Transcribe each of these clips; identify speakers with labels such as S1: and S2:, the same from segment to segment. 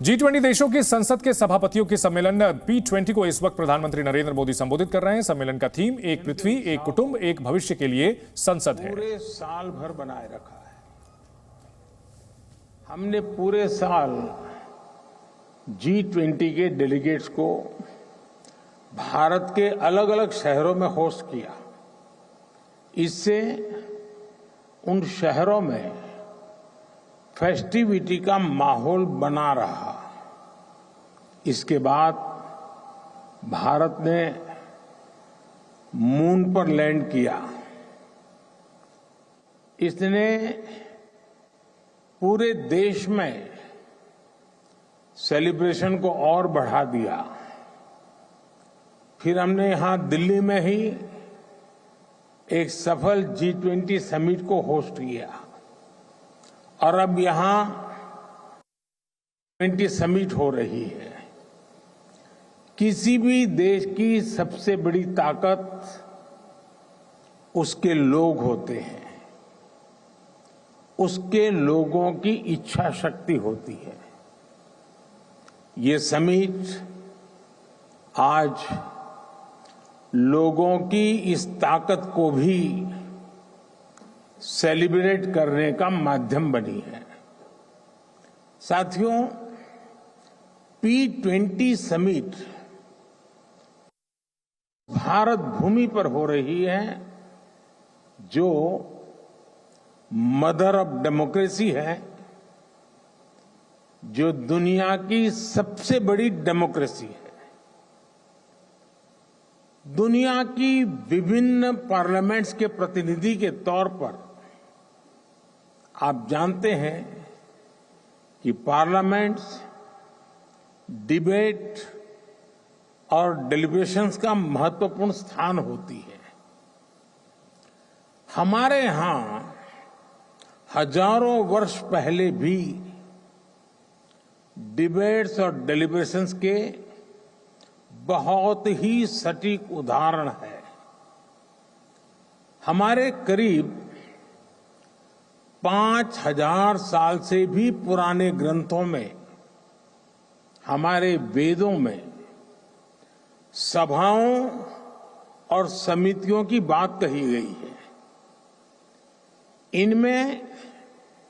S1: G20 देशों की संसद के सभापतियों के सम्मेलन P20 को इस वक्त प्रधानमंत्री नरेंद्र मोदी संबोधित कर रहे हैं। सम्मेलन का थीम एक पृथ्वी, एक कुटुंब, एक भविष्य के लिए संसद है।
S2: पूरे साल भर बनाए रखा है। हमने पूरे साल G20 के डेलीगेट्स को भारत के अलग अलग शहरों में होस्ट किया। इससे उन शहरों में फेस्टिविटी का माहौल बना रहा। इसके बाद भारत ने मून पर लैंड किया। इसने पूरे देश में सेलिब्रेशन को और बढ़ा दिया। फिर हमने यहां दिल्ली में ही एक सफल G20 समिट को होस्ट किया और अब यहां G20 समिट हो रही है। किसी भी देश की सबसे बड़ी ताकत उसके लोग होते हैं, उसके लोगों की इच्छा शक्ति होती है। ये समिट आज लोगों की इस ताकत को भी सेलिब्रेट करने का माध्यम बनी है। साथियों, P20 समिट भारत भूमि पर हो रही है, जो मदर ऑफ डेमोक्रेसी है, जो दुनिया की सबसे बड़ी डेमोक्रेसी है। दुनिया की विभिन्न पार्लियामेंट्स के प्रतिनिधि के तौर पर आप जानते हैं कि पार्लियामेंट्स डिबेट और डेलिब्रेशंस का महत्वपूर्ण स्थान होती है। हमारे यहां हजारों वर्ष पहले भी डिबेट्स और डेलिब्रेशंस के बहुत ही सटीक उदाहरण है। हमारे करीब 5000 साल से भी पुराने ग्रंथों में, हमारे वेदों में सभाओं और समितियों की बात कही गई है। इनमें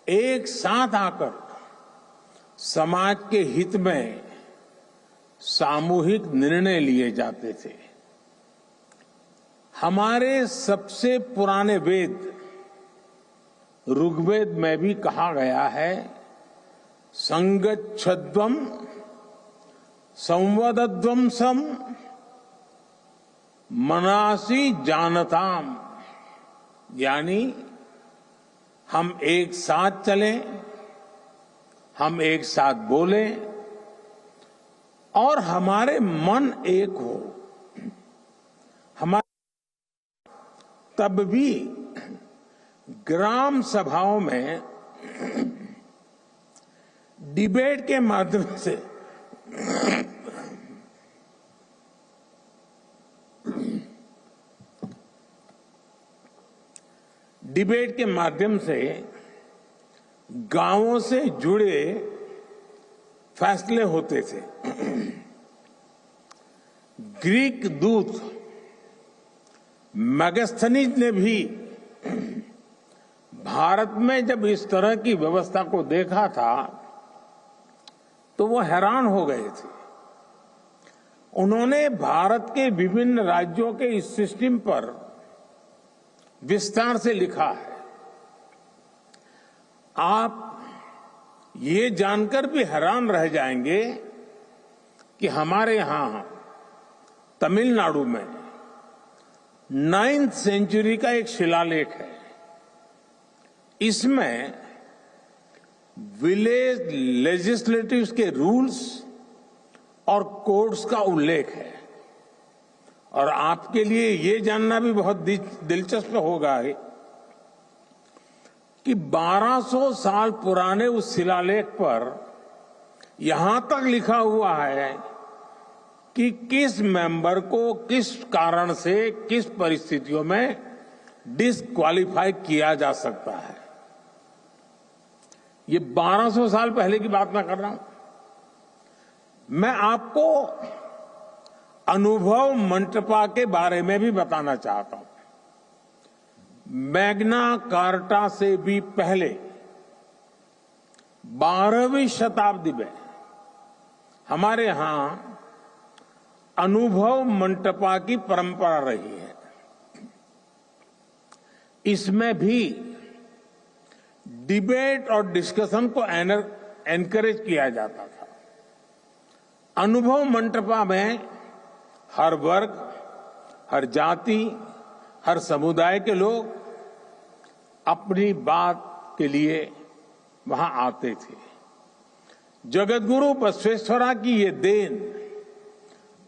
S2: एक साथ आकर समाज के हित में सामूहिक निर्णय लिए जाते थे। हमारे सबसे पुराने वेद ऋग्वेद में भी कहा गया है, संगच्छध्वम संवदध्वम सम मनासी जानताम, यानी हम एक साथ चलें, हम एक साथ बोलें और हमारे मन एक हो। हमारे तब भी ग्राम सभाओं में डिबेट के माध्यम से गांवों से जुड़े फैसले होते थे। ग्रीक दूत मेगास्थनीज ने भी भारत में जब इस तरह की व्यवस्था को देखा था तो वो हैरान हो गए थे। उन्होंने भारत के विभिन्न राज्यों के इस सिस्टम पर विस्तार से लिखा है। आप ये जानकर भी हैरान रह जाएंगे कि हमारे यहां तमिलनाडु में 9th सेंचुरी का एक शिलालेख है। इसमें विलेज लेजिस्लेटिव्स के रूल्स और कोड्स का उल्लेख है। और आपके लिए ये जानना भी बहुत दिलचस्प होगा कि 1200 साल पुराने उस शिलालेख पर यहां तक लिखा हुआ है कि किस मेंबर को किस कारण से, किस परिस्थितियों में डिस्क्वालीफाई किया जा सकता है। ये 1200 साल पहले की बात मैं कर रहा हूं। मैं आपको अनुभव मंटपा के बारे में भी बताना चाहता हूं। मैग्ना कार्टा से भी पहले 12वीं शताब्दी में हमारे यहां अनुभव मंटपा की परंपरा रही है। इसमें भी डिबेट और डिस्कशन को एनकरेज किया जाता था। अनुभव मंटपा में हर वर्ग, हर जाति, हर समुदाय के लोग अपनी बात के लिए वहां आते थे। जगतगुरु बसवेश्वरा की ये देन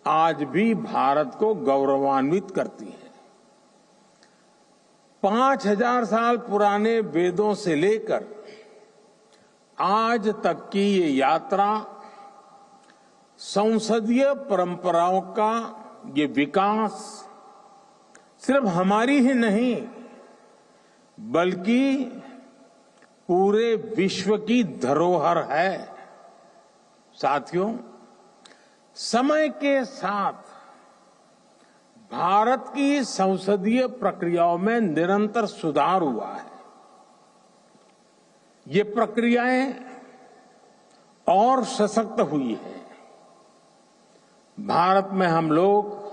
S2: आज भी भारत को गौरवान्वित करती है। 5000 साल पुराने वेदों से लेकर आज तक की ये यात्रा संसदीय परंपराओं का ये विकास सिर्फ हमारी ही नहीं बल्कि पूरे विश्व की धरोहर है। साथियों, समय के साथ भारत की संसदीय प्रक्रियाओं में निरंतर सुधार हुआ है। ये प्रक्रियाएं और सशक्त हुई है। भारत में हम लोग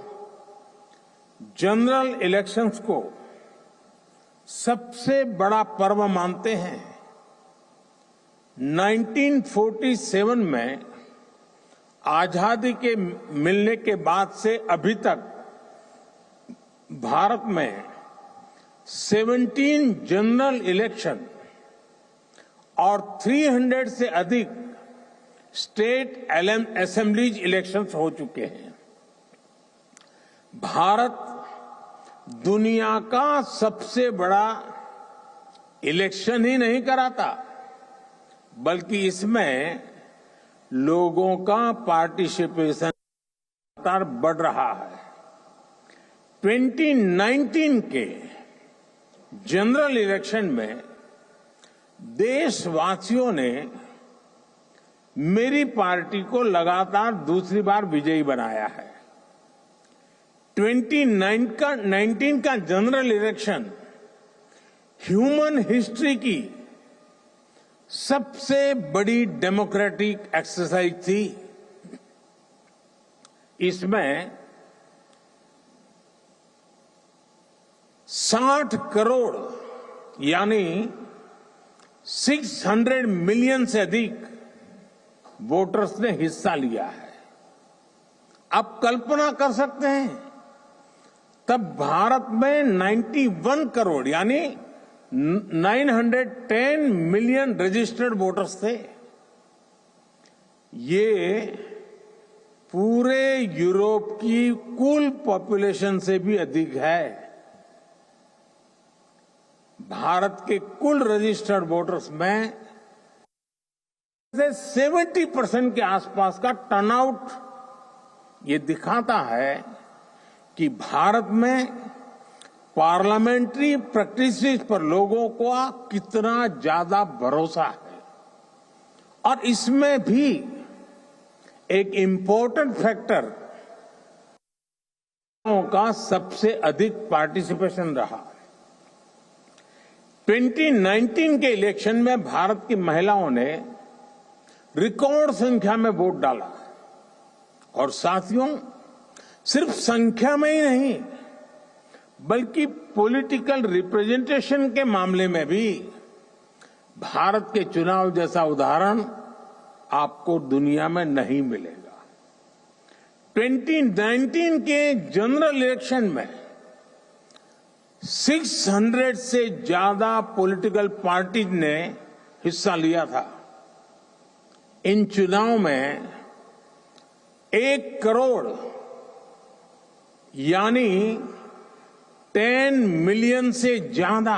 S2: जनरल इलेक्शंस को सबसे बड़ा पर्व मानते हैं। 1947 में आजादी के मिलने के बाद से अभी तक भारत में 17 जनरल इलेक्शन और 300 से अधिक स्टेट असेंबलीज इलेक्शंस हो चुके हैं। भारत दुनिया का सबसे बड़ा इलेक्शन ही नहीं कराता बल्कि इसमें लोगों का पार्टिसिपेशन लगातार बढ़ रहा है। 2019 के जनरल इलेक्शन में देशवासियों ने मेरी पार्टी को लगातार दूसरी बार विजयी बनाया है। 2019 का जनरल इलेक्शन ह्यूमन हिस्ट्री की सबसे बड़ी डेमोक्रेटिक एक्सरसाइज थी। इसमें 60 करोड़ यानी 600 मिलियन से अधिक वोटर्स ने हिस्सा लिया है। आप कल्पना कर सकते हैं तब भारत में 91 करोड़ यानी 910 मिलियन रजिस्टर्ड वोटर्स थे। ये पूरे यूरोप की कुल पॉपुलेशन से भी अधिक है। भारत के कुल रजिस्टर्ड वोटर्स में 70% के आसपास का टर्नआउट ये दिखाता है कि भारत में पार्लियामेंट्री प्रैक्टिसेस पर लोगों को कितना ज्यादा भरोसा है। और इसमें भी एक इम्पोर्टेंट फैक्टर का सबसे अधिक पार्टिसिपेशन रहा। 2019 के इलेक्शन में भारत की महिलाओं ने रिकॉर्ड संख्या में वोट डाला और साथियों सिर्फ संख्या में ही नहीं बल्कि पॉलिटिकल रिप्रेजेंटेशन के मामले में भी भारत के चुनाव जैसा उदाहरण आपको दुनिया में नहीं मिलेगा। 2019 के जनरल इलेक्शन में 600 से ज्यादा पॉलिटिकल पार्टीज ने हिस्सा लिया था। इन चुनाव में 1 करोड़ यानी 10 मिलियन से ज्यादा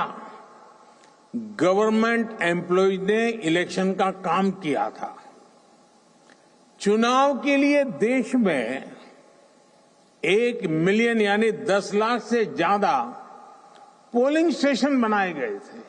S2: गवर्नमेंट एम्प्लॉयज ने इलेक्शन का काम किया था। चुनाव के लिए देश में 1 मिलियन यानी 10 लाख से ज्यादा पोलिंग स्टेशन बनाए गए थे।